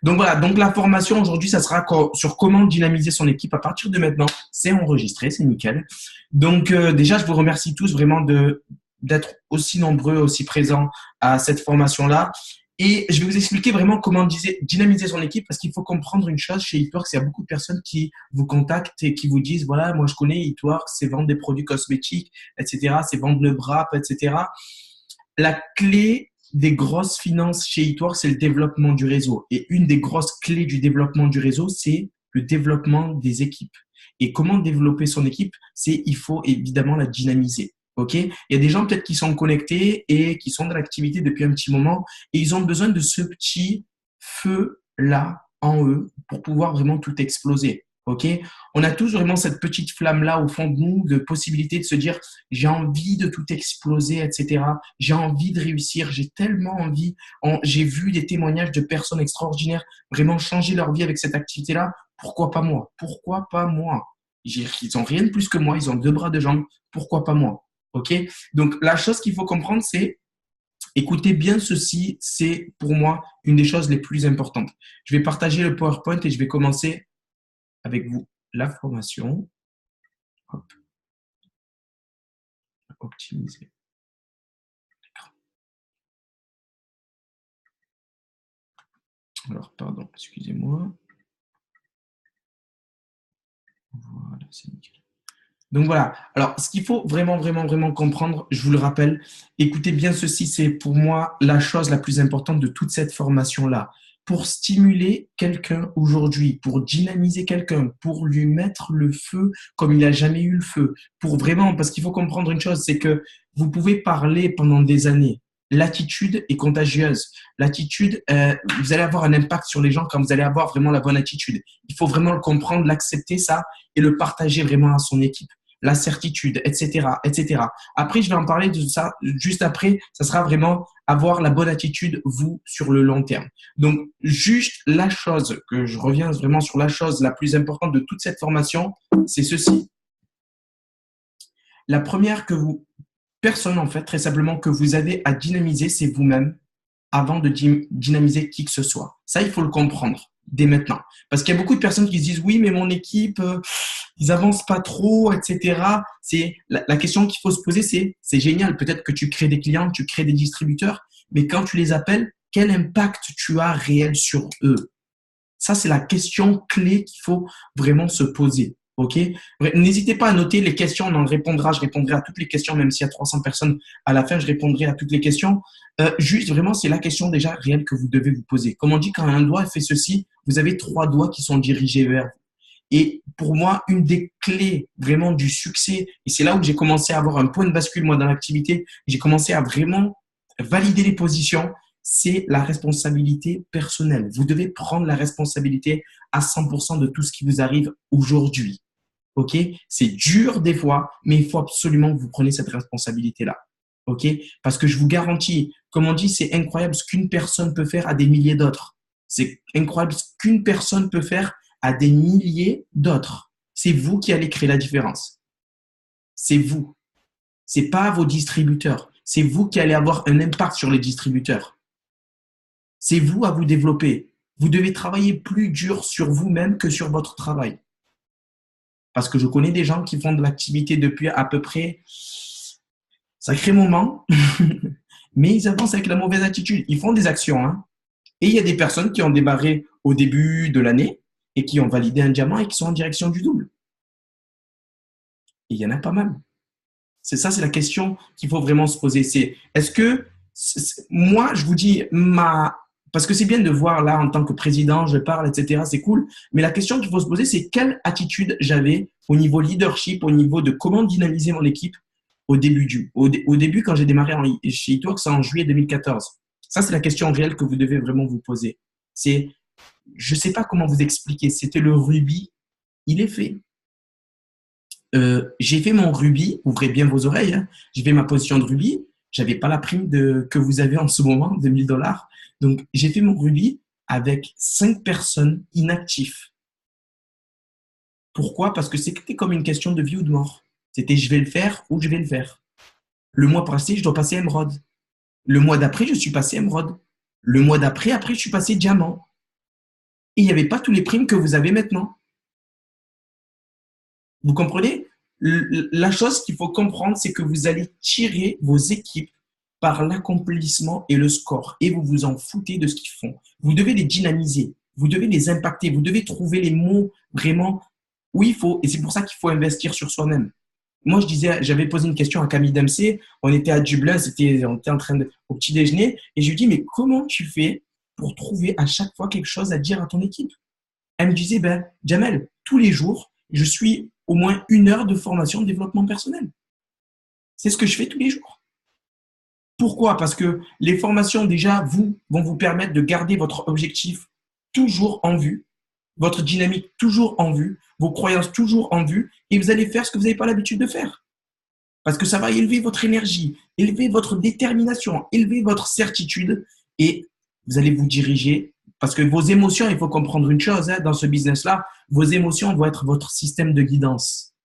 Donc voilà, donc la formation aujourd'hui, ça sera sur comment dynamiser son équipe à partir de maintenant. C'est enregistré, c'est nickel. Donc déjà, je vous remercie tous vraiment d'être aussi nombreux, aussi présents à cette formation-là. Et je vais vous expliquer vraiment comment dynamiser son équipe parce qu'il faut comprendre une chose chez Eatworks, il y a beaucoup de personnes qui vous contactent et qui vous disent, voilà, moi je connais Eatworks, c'est vendre des produits cosmétiques, etc., c'est vendre le wrap, etc. La clé des grosses finances chez Eatworks, c'est le développement du réseau. Et une des grosses clés du développement du réseau, c'est le développement des équipes. Et comment développer son équipe, c'est il faut évidemment la dynamiser. OK? Il y a des gens peut-être qui sont connectés et qui sont dans l'activité depuis un petit moment et ils ont besoin de ce petit feu-là en eux pour pouvoir vraiment tout exploser. OK? On a tous vraiment cette petite flamme-là au fond de nous de possibilité de se dire j'ai envie de tout exploser, etc. J'ai envie de réussir, j'ai tellement envie. J'ai vu des témoignages de personnes extraordinaires vraiment changer leur vie avec cette activité-là. Pourquoi pas moi? Pourquoi pas moi? Ils ont rien de plus que moi, ils ont deux bras, deux jambes. Pourquoi pas moi? OK? Donc, la chose qu'il faut comprendre, c'est écoutez bien ceci, c'est pour moi une des choses les plus importantes. Je vais partager le PowerPoint et je vais commencer avec vous la formation. Hop, optimiser. Alors, pardon, excusez-moi. Voilà, c'est nickel. Donc voilà. Alors, ce qu'il faut vraiment, vraiment, vraiment comprendre, je vous le rappelle, écoutez bien ceci, c'est pour moi la chose la plus importante de toute cette formation-là. Pour stimuler quelqu'un aujourd'hui, pour dynamiser quelqu'un, pour lui mettre le feu comme il n'a jamais eu le feu, pour vraiment, parce qu'il faut comprendre une chose, c'est que vous pouvez parler pendant des années. L'attitude est contagieuse. L'attitude, vous allez avoir un impact sur les gens quand vous allez avoir vraiment la bonne attitude. Il faut vraiment le comprendre, l'accepter ça et le partager vraiment à son équipe. La certitude, etc., etc. Après, je vais en parler de ça juste après. Ça sera vraiment avoir la bonne attitude, vous, sur le long terme. Donc, juste la chose, que je reviens vraiment sur la chose la plus importante de toute cette formation, c'est ceci. La première personne, en fait, très simplement, que vous avez à dynamiser, c'est vous-même avant de dynamiser qui que ce soit. Ça, il faut le comprendre dès maintenant. Parce qu'il y a beaucoup de personnes qui se disent, oui, mais mon équipe, ils avancent pas trop, etc. C'est la question qu'il faut se poser, c'est génial. Peut-être que tu crées des clients, tu crées des distributeurs, mais quand tu les appelles, quel impact tu as réel sur eux? Ça, c'est la question clé qu'il faut vraiment se poser. OK? N'hésitez pas à noter les questions, on en répondra. Je répondrai à toutes les questions, même s'il y a 300 personnes à la fin, je répondrai à toutes les questions. Juste, vraiment, c'est la question déjà réelle que vous devez vous poser. Comme on dit, quand un doigt fait ceci, vous avez trois doigts qui sont dirigés vers vous. Et pour moi, une des clés vraiment du succès, et c'est là où j'ai commencé à avoir un point de bascule, moi, dans l'activité, j'ai commencé à vraiment valider les positions, c'est la responsabilité personnelle. Vous devez prendre la responsabilité à 100% de tout ce qui vous arrive aujourd'hui. OK? C'est dur des fois, mais il faut absolument que vous preniez cette responsabilité-là. OK? Parce que je vous garantis, comme on dit, c'est incroyable ce qu'une personne peut faire à des milliers d'autres. C'est incroyable ce qu'une personne peut faire à des milliers d'autres. C'est vous qui allez créer la différence. C'est vous. C'est pas vos distributeurs. C'est vous qui allez avoir un impact sur les distributeurs. C'est vous à vous développer. Vous devez travailler plus dur sur vous-même que sur votre travail. Parce que je connais des gens qui font de l'activité depuis à peu près sacré moment, mais ils avancent avec la mauvaise attitude. Ils font des actions. Hein. Et il y a des personnes qui ont démarré au début de l'année et qui ont validé un diamant et qui sont en direction du double. Et il y en a pas mal. C'est ça, c'est la question qu'il faut vraiment se poser. C'est est-ce que moi, je vous dis parce que c'est bien de voir là en tant que président, je parle, etc. C'est cool. Mais la question qu'il faut se poser, c'est quelle attitude j'avais au niveau leadership, au niveau de comment dynamiser mon équipe au début quand j'ai démarré chez Eatworks en juillet 2014. Ça, c'est la question réelle que vous devez vraiment vous poser. C'est, je sais pas comment vous expliquer. C'était le rubis, il est fait. J'ai fait mon rubis, ouvrez bien vos oreilles, hein. J'ai fait ma position de rubis, j'avais pas la prime que vous avez en ce moment, de 1000 $. Donc, j'ai fait mon rubis avec 5 personnes inactives. Pourquoi? Parce que c'était comme une question de vie ou de mort. C'était je vais le faire ou je vais le faire. Le mois passé, je dois passer émeraude. Le mois d'après, je suis passé émeraude. Le mois d'après, après, je suis passé diamant. et il n'y avait pas tous les primes que vous avez maintenant. Vous comprenez? La chose qu'il faut comprendre, c'est que vous allez tirer vos équipes par l'accomplissement et le score. Et vous vous en foutez de ce qu'ils font. Vous devez les dynamiser. Vous devez les impacter. Vous devez trouver les mots vraiment où il faut. Et c'est pour ça qu'il faut investir sur soi-même. Moi, j'avais posé une question à Camille Dempsey. On était à Dublin, on était en train au petit déjeuner. Et je lui dis, mais comment tu fais pour trouver à chaque fois quelque chose à dire à ton équipe? Elle me disait, ben, Jamel, tous les jours, je suis au moins 1 heure de formation de développement personnel. C'est ce que je fais tous les jours. Pourquoi? Parce que les formations, déjà, vont vous permettre de garder votre objectif toujours en vue, votre dynamique toujours en vue, vos croyances toujours en vue, et vous allez faire ce que vous n'avez pas l'habitude de faire. Parce que ça va élever votre énergie, élever votre détermination, élever votre certitude, et vous allez vous diriger. Parce que vos émotions, il faut comprendre une chose, dans ce business-là, vos émotions vont être votre système de guidance.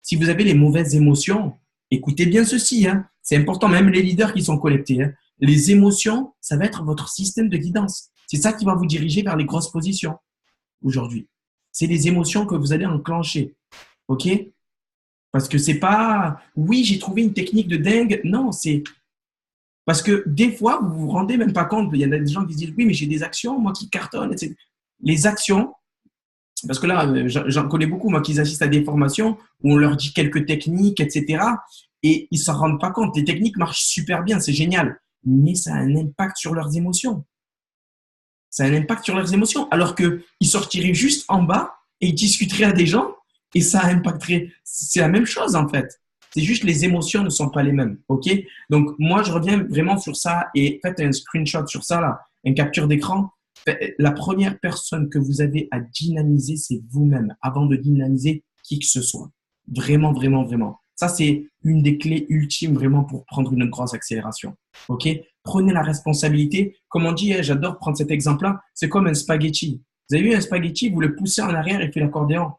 Si vous avez les mauvaises émotions, écoutez bien ceci, c'est important, même les leaders qui sont connectés. Les émotions, ça va être votre système de guidance. C'est ça qui va vous diriger vers les grosses positions aujourd'hui. C'est les émotions que vous allez enclencher. OK? Parce que c'est pas, oui, j'ai trouvé une technique de dingue. Non, c'est parce que des fois, vous vous rendez même pas compte. Il y en a des gens qui se disent, oui, mais j'ai des actions, moi qui cartonne, etc. Les actions, parce que là, j'en connais beaucoup, moi, qui assistent à des formations où on leur dit quelques techniques, etc. Et ils s'en rendent pas compte. Les techniques marchent super bien, c'est génial. Mais ça a un impact sur leurs émotions. Ça a un impact sur leurs émotions. Alors qu'ils sortiraient juste en bas et ils discuteraient à des gens et ça impacterait. C'est la même chose, en fait. C'est juste les émotions ne sont pas les mêmes. OK? Donc, moi, je reviens vraiment sur ça et faites un screenshot sur ça, là, une capture d'écran. La première personne que vous avez à dynamiser, c'est vous-même avant de dynamiser qui que ce soit. Vraiment, vraiment, vraiment. Ça, c'est une des clés ultimes vraiment pour prendre une grosse accélération. OK? Prenez la responsabilité. Comme on dit, j'adore prendre cet exemple-là, c'est comme un spaghetti. Vous avez vu un spaghetti, vous le poussez en arrière, il fait l'accordéon.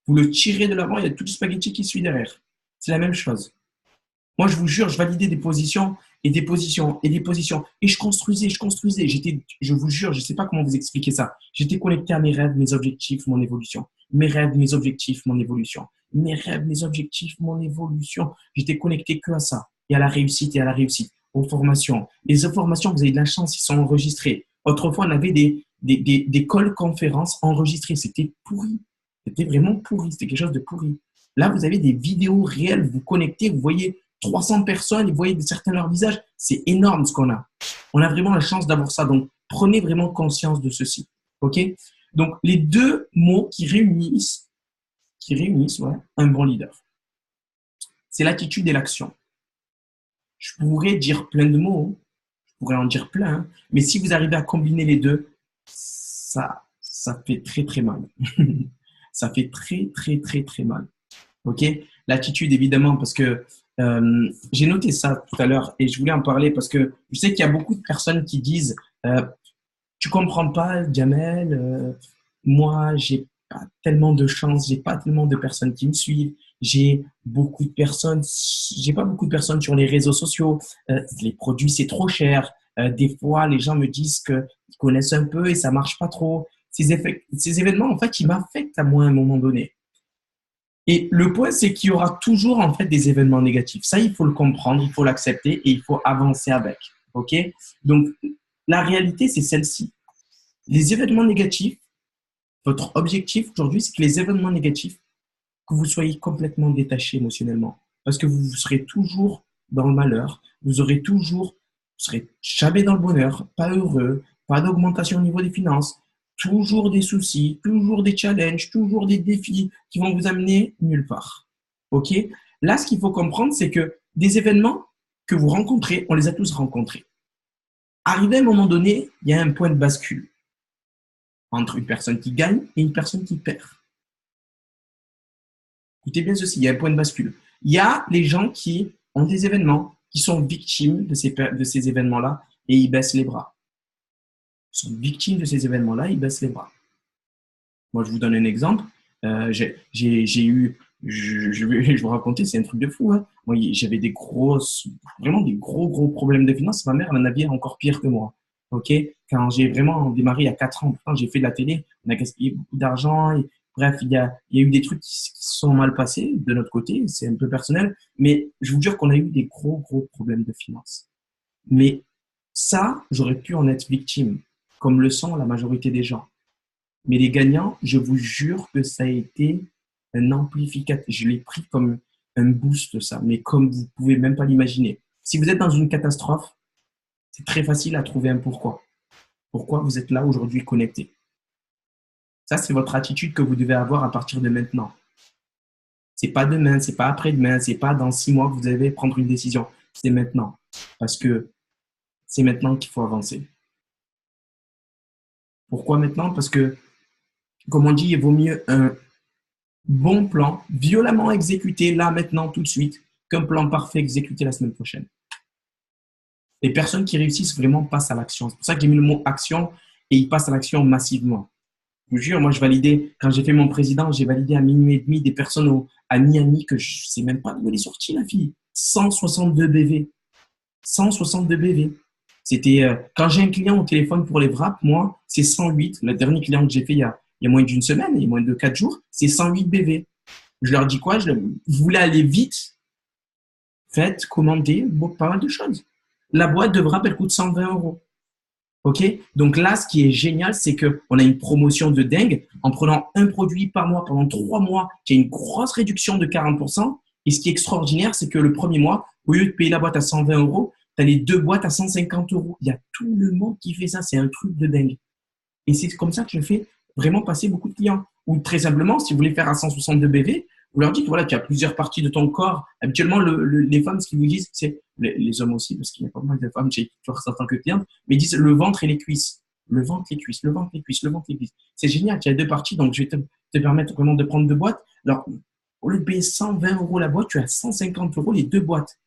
Vous le tirez de l'avant, il y a tout le spaghetti qui suit derrière. C'est la même chose. Moi, je vous jure, je validais des positions et des positions et des positions. Et je construisais. Je vous jure, je ne sais pas comment vous expliquer ça. J'étais connecté à mes rêves, mes objectifs, mon évolution. Mes rêves, mes objectifs, mon évolution. Mes rêves, mes objectifs, mon évolution. J'étais connecté que à ça. Et à la réussite et à la réussite. Aux formations. Les formations, vous avez de la chance, ils sont enregistrés. Autrefois, on avait des calls conférences enregistrées. C'était pourri. C'était vraiment pourri. C'était quelque chose de pourri. Là, vous avez des vidéos réelles, vous connectez, vous voyez 300 personnes, vous voyez certains de leurs visages. C'est énorme ce qu'on a. On a vraiment la chance d'avoir ça. Donc, prenez vraiment conscience de ceci. OK? Donc, les deux mots qui réunissent un bon leader, c'est l'attitude et l'action. Je pourrais dire plein de mots, je pourrais en dire plein, mais si vous arrivez à combiner les deux, ça fait très, très mal. Ça fait très, très, très, très mal. OK? L'attitude, évidemment, parce que j'ai noté ça tout à l'heure et je voulais en parler parce que je sais qu'il y a beaucoup de personnes qui disent tu comprends pas, Jamel, moi, j'ai pas tellement de chance, j'ai pas tellement de personnes qui me suivent, j'ai pas beaucoup de personnes sur les réseaux sociaux, les produits, c'est trop cher. Des fois, les gens me disent qu'ils connaissent un peu et ça marche pas trop. Ces événements, en fait, ils m'affectent à moi à un moment donné. Et le point, c'est qu'il y aura toujours en fait des événements négatifs. Ça, il faut le comprendre, il faut l'accepter et il faut avancer avec. OK? Donc, la réalité, c'est celle-ci. Les événements négatifs, votre objectif aujourd'hui, c'est que les événements négatifs, que vous soyez complètement détaché émotionnellement. Parce que vous serez toujours dans le malheur, vous serez jamais dans le bonheur, pas heureux, pas d'augmentation au niveau des finances, toujours des soucis, toujours des challenges, toujours des défis qui vont vous amener nulle part. OK? Là, ce qu'il faut comprendre, c'est que des événements que vous rencontrez, on les a tous rencontrés. Arrivé à un moment donné, il y a un point de bascule entre une personne qui gagne et une personne qui perd. Écoutez bien ceci, il y a un point de bascule. Il y a les gens qui ont des événements, qui sont victimes de ces événements-là et ils baissent les bras. Ils sont victimes de ces événements-là, ils baissent les bras. Moi, je vous donne un exemple. J'ai eu, je vais vous raconter, c'est un truc de fou. Moi, j'avais vraiment des gros problèmes de finances. Ma mère, elle en avait encore pire que moi. OK? quand j'ai vraiment démarré il y a 4 ans, pourtant j'ai fait de la télé, on a gaspillé beaucoup d'argent. Et, bref, il y a eu des trucs qui se sont mal passés de notre côté, c'est un peu personnel, mais je vous jure qu'on a eu des gros problèmes de finances. Mais ça, j'aurais pu en être victime, comme le sont la majorité des gens. Mais les gagnants, je vous jure que ça a été un amplificateur. Je l'ai pris comme un boost, ça, mais comme vous pouvez même pas l'imaginer. Si vous êtes dans une catastrophe, c'est très facile à trouver un pourquoi. Pourquoi vous êtes là aujourd'hui connecté. Ça, c'est votre attitude que vous devez avoir à partir de maintenant. C'est pas demain, c'est pas après-demain, c'est pas dans 6 mois que vous devez prendre une décision. C'est maintenant. Parce que c'est maintenant qu'il faut avancer. Pourquoi maintenant? Parce que, comme on dit, il vaut mieux un bon plan, violemment exécuté là, maintenant, tout de suite, qu'un plan parfait exécuté la semaine prochaine. Les personnes qui réussissent vraiment passent à l'action. C'est pour ça que j'ai mis le mot action et ils passent à l'action massivement. Je vous jure, moi, je validais, quand j'ai fait mon président, j'ai validé à minuit et demi des personnes à Miami que je ne sais même pas d'où elle est sortie, la fille. 162 BV. 162 BV. C'était, quand j'ai un client au téléphone pour les wraps, moi, c'est 108. Le dernier client que j'ai fait il y a moins d'une semaine, il y a moins de 4 jours, c'est 108 BV. Je leur dis quoi? Vous voulez aller vite? Faites, commandez, pas mal de choses. La boîte de wrap, elle coûte 120 €. OK? Donc là, ce qui est génial, c'est qu'on a une promotion de dingue en prenant un produit par mois pendant 3 mois, qui a une grosse réduction de 40%. Et ce qui est extraordinaire, c'est que le premier mois, au lieu de payer la boîte à 120 €, tu as les 2 boîtes à 150 €. Il y a tout le monde qui fait ça. C'est un truc de dingue. Et c'est comme ça que je fais vraiment passer beaucoup de clients. Ou très simplement, si vous voulez faire à 162 BV, vous leur dites, voilà, tu as plusieurs parties de ton corps. Habituellement, les femmes, ce qu'ils vous disent, c'est, les hommes aussi, parce qu'il y a pas mal de femmes chez en tant que clientes, mais ils disent le ventre et les cuisses. Le ventre, les cuisses, le ventre, les cuisses, le ventre, les cuisses. C'est génial, tu as 2 parties, donc je vais te permettre vraiment de prendre 2 boîtes. Alors, au lieu de payer 120 € la boîte, tu as 150 € les 2 boîtes.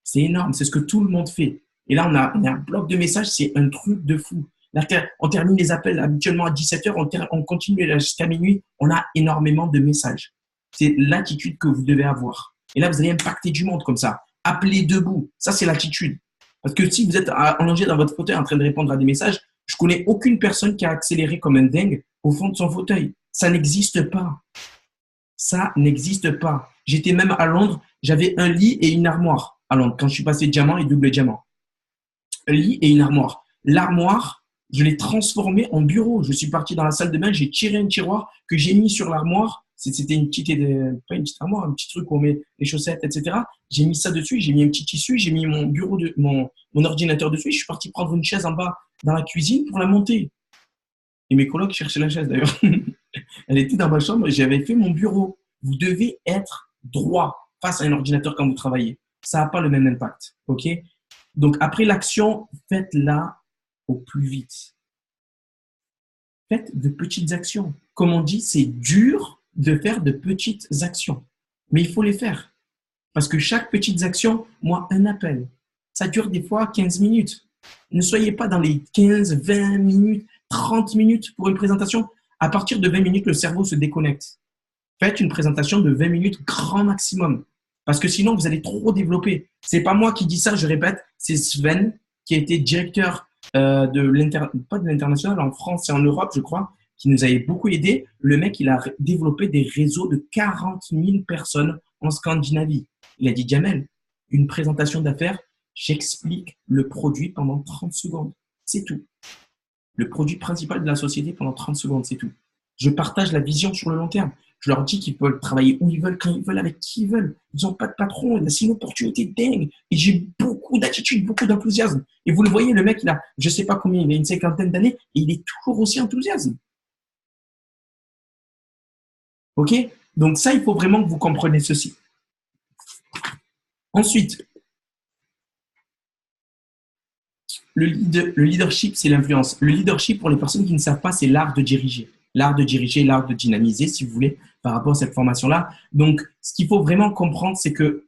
C'est énorme, c'est ce que tout le monde fait. Et là, on a un bloc de messages, c'est un truc de fou. Là, on termine les appels habituellement à 17 h, on continue jusqu'à minuit, on a énormément de messages. C'est l'attitude que vous devez avoir. Et là, vous allez impacter du monde comme ça. Appelez debout. Ça, c'est l'attitude. Parce que si vous êtes allongé dans votre fauteuil en train de répondre à des messages, je connais aucune personne qui a accéléré comme un dingue au fond de son fauteuil. Ça n'existe pas. Ça n'existe pas. J'étais même à Londres, j'avais un lit et une armoire à Londres quand je suis passé diamant et double diamant. Un lit et une armoire. L'armoire, je l'ai transformée en bureau. Je suis parti dans la salle de bain, j'ai tiré un tiroir que j'ai mis sur l'armoire. C'était pas une petite armoire, un petit truc où on met les chaussettes, etc. J'ai mis ça dessus, j'ai mis un petit tissu, j'ai mis mon bureau, mon ordinateur dessus. Je suis parti prendre une chaise en bas dans la cuisine pour la monter. Et mes colocs cherchaient la chaise d'ailleurs. Elle était dans ma chambre et j'avais fait mon bureau. Vous devez être droit face à un ordinateur quand vous travaillez. Ça n'a pas le même impact. OK? Donc, après l'action, faites-la au plus vite. Faites de petites actions. Comme on dit, c'est dur de faire de petites actions. Mais il faut les faire. Parce que chaque petite action, moi, un appel, ça dure des fois 15 minutes. Ne soyez pas dans les 15, 20 minutes, 30 minutes pour une présentation. À partir de 20 minutes, le cerveau se déconnecte. Faites une présentation de 20 minutes grand maximum. Parce que sinon, vous allez trop développer. C'est pas moi qui dis ça, je répète, c'est Sven, qui a été directeur pas de l'international, en France et en Europe, je crois, qui nous avait beaucoup aidé. Le mec, il a développé des réseaux de 40 000 personnes en Scandinavie. Il a dit, Jamel, une présentation d'affaires, j'explique le produit pendant 30 secondes. C'est tout. Le produit principal de la société pendant 30 secondes, c'est tout. Je partage la vision sur le long terme. Je leur dis qu'ils peuvent travailler où ils veulent, quand ils veulent, avec qui ils veulent. Ils n'ont pas de patron. C'est une opportunité dingue. Et j'ai beaucoup d'attitude, beaucoup d'enthousiasme. Et vous le voyez, le mec, il a, je ne sais pas combien, il a une cinquantaine d'années et il est toujours aussi enthousiaste. OK? Donc ça, il faut vraiment que vous compreniez ceci. Ensuite, le leadership, c'est l'influence. Le leadership, pour les personnes qui ne savent pas, c'est l'art de diriger. L'art de diriger, l'art de dynamiser, si vous voulez, par rapport à cette formation-là. Donc, ce qu'il faut vraiment comprendre, c'est que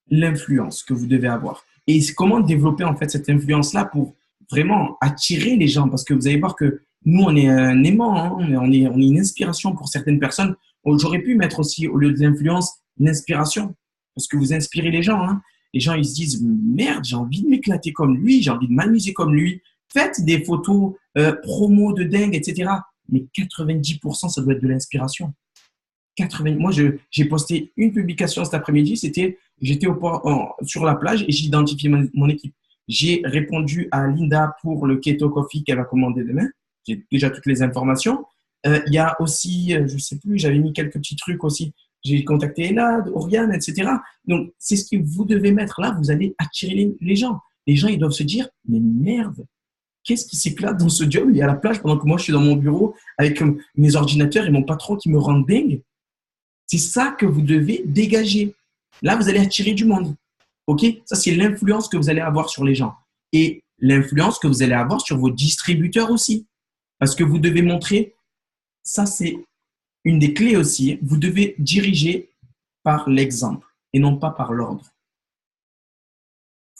l'influence que vous devez avoir. Et comment développer en fait cette influence-là pour vraiment attirer les gens. Parce que vous allez voir que nous, on est un aimant, hein, on est une inspiration pour certaines personnes. J'aurais pu mettre aussi, au lieu de l'influence, l'inspiration. Parce que vous inspirez les gens. Hein. Les gens, ils se disent, merde, j'ai envie de m'éclater comme lui, j'ai envie de m'amuser comme lui. Faites des photos promo de dingue, etc. Mais 90%, ça doit être de l'inspiration. 80, moi, j'ai posté une publication cet après-midi. J'étais sur la plage et j'ai identifié mon équipe. J'ai répondu à Linda pour le Keto Coffee qu'elle va commander demain. J'ai déjà toutes les informations. Il y a aussi, je sais plus, j'avais mis quelques petits trucs aussi. J'ai contacté Elad, Oriane, etc. Donc, c'est ce que vous devez mettre là. Vous allez attirer les gens. Les gens, ils doivent se dire, mais merde, qu'est-ce qui s'éclate dans ce job? Il est à la plage pendant que moi, je suis dans mon bureau avec mes ordinateurs et mon patron qui me rend dingue. C'est ça que vous devez dégager. Là, vous allez attirer du monde. OK? Ça, c'est l'influence que vous allez avoir sur les gens. Et l'influence que vous allez avoir sur vos distributeurs aussi. Parce que vous devez montrer, ça, c'est une des clés aussi. Vous devez diriger par l'exemple et non pas par l'ordre.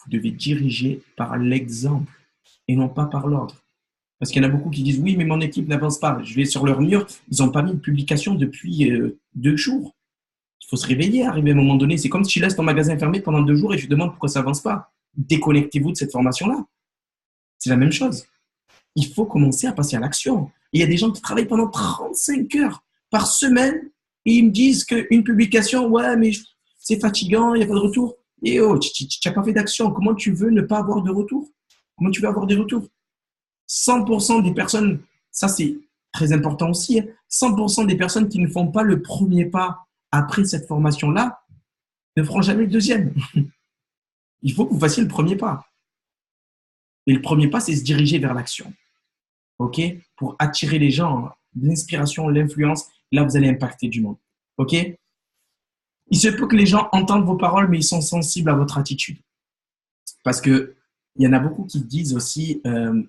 Vous devez diriger par l'exemple et non pas par l'ordre. Parce qu'il y en a beaucoup qui disent, oui, mais mon équipe n'avance pas. Je vais sur leur mur, ils n'ont pas mis de publication depuis 2 jours. Il faut se réveiller, arriver à un moment donné. C'est comme si tu laisses ton magasin fermé pendant 2 jours et je te demande pourquoi ça n'avance pas. Déconnectez-vous de cette formation-là. C'est la même chose. Il faut commencer à passer à l'action. Et il y a des gens qui travaillent pendant 35 heures par semaine et ils me disent qu'une publication, ouais, mais c'est fatigant, il n'y a pas de retour. Et oh, tu n'as pas fait d'action. Comment tu veux ne pas avoir de retour? Comment tu veux avoir des retours? 100% des personnes, ça c'est très important aussi, 100% des personnes qui ne font pas le premier pas après cette formation-là ne feront jamais le deuxième. Il faut que vous fassiez le premier pas. Et le premier pas, c'est se diriger vers l'action. OK? Pour attirer les gens, l'inspiration, l'influence, là, vous allez impacter du monde. OK? Il se peut que les gens entendent vos paroles, mais ils sont sensibles à votre attitude. Parce que il y en a beaucoup qui disent aussi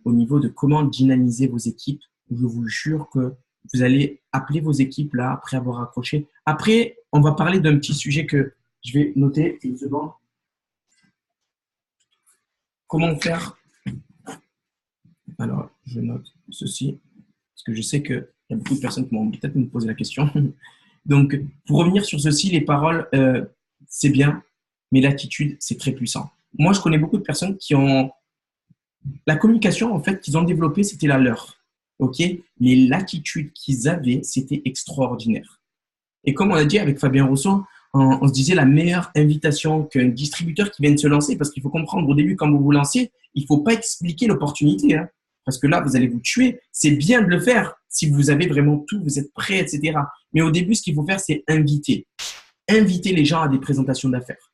au niveau de comment dynamiser vos équipes. Je vous jure que vous allez appeler vos équipes là après avoir accroché. Après, on va parler d'un petit sujet que je vais noter une seconde. Comment faire? Alors, je note ceci parce que je sais qu'il y a beaucoup de personnes qui vont peut-être me poser la question. Donc, pour revenir sur ceci, les paroles, c'est bien, mais l'attitude, c'est très puissant. Moi, je connais beaucoup de personnes qui ont… La communication, en fait, qu'ils ont développée, c'était la leur. OK? Mais l'attitude qu'ils avaient, c'était extraordinaire. Et comme on a dit avec Fabien Rousseau, on se disait la meilleure invitation qu'un distributeur qui vient de se lancer, parce qu'il faut comprendre, au début, quand vous vous lancez, il ne faut pas expliquer l'opportunité. Hein, parce que là, vous allez vous tuer. C'est bien de le faire si vous avez vraiment tout, vous êtes prêt, etc. Mais au début, ce qu'il faut faire, c'est inviter. Inviter les gens à des présentations d'affaires.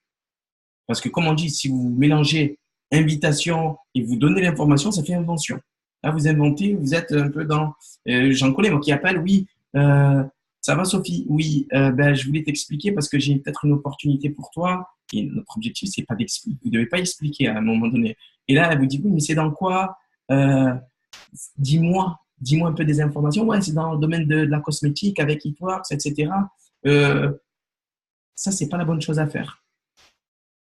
Parce que comme on dit, si vous mélangez invitation et vous donnez l'information, ça fait invention. Là, vous inventez, vous êtes un peu dans… J'en connais, moi, qui appelle, oui, ça va Sophie? Oui, ben, je voulais t'expliquer parce que j'ai peut-être une opportunité pour toi. Et notre objectif, c'est pas d'expliquer. Vous ne devez pas expliquer à un moment donné. Et là, elle vous dit, oui, mais c'est dans quoi? Dis-moi un peu des informations. Ouais, c'est dans le domaine de la cosmétique avec Eatworks, etc. Ça, c'est pas la bonne chose à faire.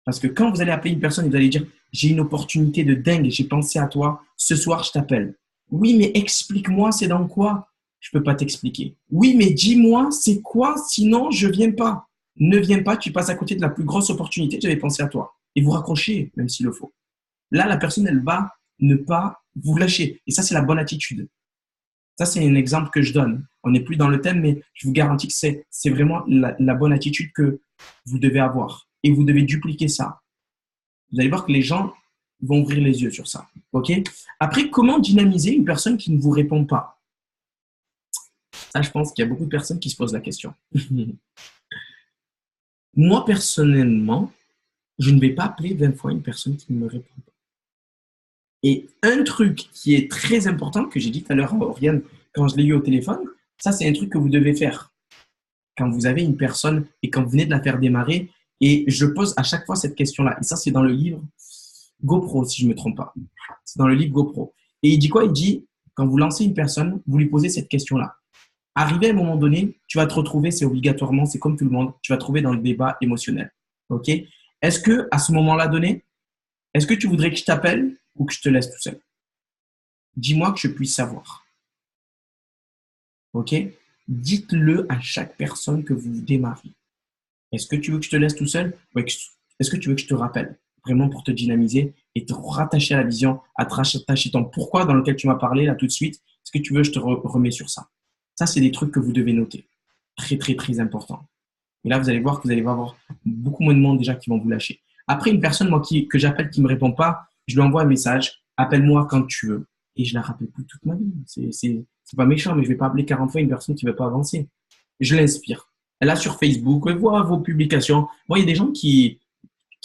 Parce que quand vous allez appeler une personne et vous allez dire « J'ai une opportunité de dingue, j'ai pensé à toi, ce soir je t'appelle. » Oui, mais explique-moi, c'est dans quoi? Je ne peux pas t'expliquer. Oui, mais dis-moi, c'est quoi? Sinon, je ne viens pas. Ne viens pas, tu passes à côté de la plus grosse opportunité, j'avais pensé à toi. Et vous raccrochez, même s'il le faut. Là, la personne, elle va ne pas vous lâcher. Et ça, c'est la bonne attitude. Ça, c'est un exemple que je donne. On n'est plus dans le thème, mais je vous garantis que c'est vraiment la bonne attitude que vous devez avoir. Et vous devez dupliquer ça. Vous allez voir que les gens vont ouvrir les yeux sur ça. OK? Après, comment dynamiser une personne qui ne vous répond pas? Ça, je pense qu'il y a beaucoup de personnes qui se posent la question. Moi, personnellement, je ne vais pas appeler 20 fois une personne qui ne me répond pas. Et un truc qui est très important, que j'ai dit tout à l'heure à Oriane, quand je l'ai eu au téléphone, ça, c'est un truc que vous devez faire quand vous avez une personne et quand vous venez de la faire démarrer. Et je pose à chaque fois cette question-là. Et ça, c'est dans le livre GoPro, si je ne me trompe pas. C'est dans le livre GoPro. Et il dit quoi? Il dit, quand vous lancez une personne, vous lui posez cette question-là. Arrivé à un moment donné, tu vas te retrouver, c'est obligatoirement, c'est comme tout le monde, tu vas te trouver dans le débat émotionnel. OK? Est-ce que, à ce moment-là donné, est-ce que tu voudrais que je t'appelle ou que je te laisse tout seul? Dis-moi que je puisse savoir. OK? Dites-le à chaque personne que vous démarrez. Est-ce que tu veux que je te laisse tout seul ou est-ce que tu veux que je te rappelle? Vraiment pour te dynamiser et te rattacher à la vision, à te rattacher ton pourquoi dans lequel tu m'as parlé là tout de suite. Est-ce que tu veux, je te remets sur ça. Ça, c'est des trucs que vous devez noter. Très, très, très important. Et là, vous allez voir que vous allez avoir beaucoup moins de monde déjà qui vont vous lâcher. Après, une personne moi, que j'appelle qui ne me répond pas, je lui envoie un message, appelle-moi quand tu veux. Et je la rappelle plus toute ma vie. C'est pas méchant, mais je vais pas appeler 40 fois une personne qui ne veut pas avancer. Je l'inspire. Elle a sur Facebook, elle voit vos publications. Moi, il y a des gens qui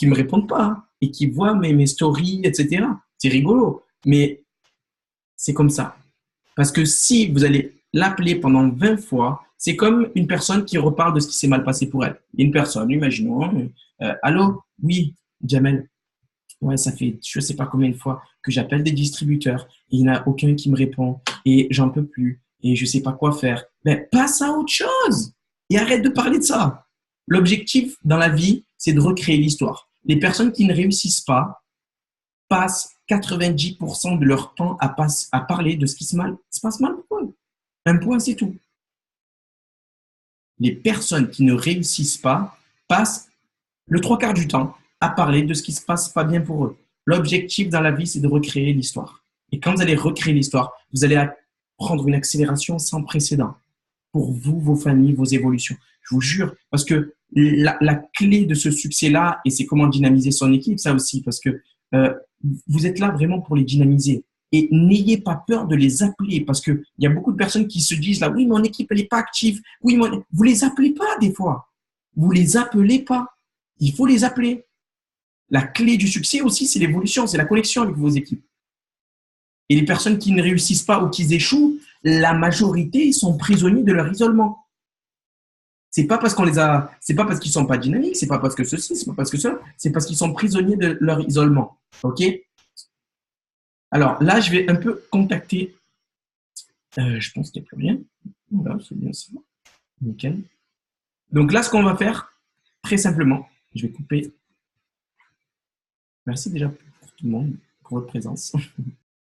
me répondent pas hein, et qui voient mes stories, etc. C'est rigolo, mais c'est comme ça. Parce que si vous allez l'appeler pendant 20 fois, c'est comme une personne qui reparle de ce qui s'est mal passé pour elle. Une personne, imaginons, allô, oui, Jamel, ouais, ça fait je ne sais pas combien de fois que j'appelle des distributeurs et il n'y en a aucun qui me répond et j'en peux plus et je ne sais pas quoi faire. Mais passe à autre chose et arrête de parler de ça. L'objectif dans la vie, c'est de recréer l'histoire. Les personnes qui ne réussissent pas passent 90% de leur temps à parler de ce qui se passe mal pour eux. Un point, c'est tout. Les personnes qui ne réussissent pas passent le trois quarts du temps à parler de ce qui se passe pas bien pour eux. L'objectif dans la vie, c'est de recréer l'histoire. Et quand vous allez recréer l'histoire, vous allez prendre une accélération sans précédent pour vous, vos familles, vos évolutions. Je vous jure, parce que la clé de ce succès-là, et c'est comment dynamiser son équipe, ça aussi, parce que vous êtes là vraiment pour les dynamiser. Et n'ayez pas peur de les appeler, parce qu'il y a beaucoup de personnes qui se disent là, oui, mon équipe, elle n'est pas active. Oui, vous les appelez pas des fois. Vous les appelez pas. Il faut les appeler. La clé du succès aussi, c'est l'évolution, c'est la connexion avec vos équipes. Et les personnes qui ne réussissent pas ou qui échouent, la majorité sont prisonniers de leur isolement. C'est pas parce c'est pas parce qu'ils sont pas dynamiques, c'est pas parce que ceci, c'est pas parce que cela, c'est parce qu'ils sont prisonniers de leur isolement. Ok? Alors là, je vais un peu contacter. Je pense qu'il n'y a plus rien. Voilà, c'est bien ça. Nickel. Donc là, ce qu'on va faire, très simplement, je vais couper. Merci déjà pour tout le monde, pour votre présence.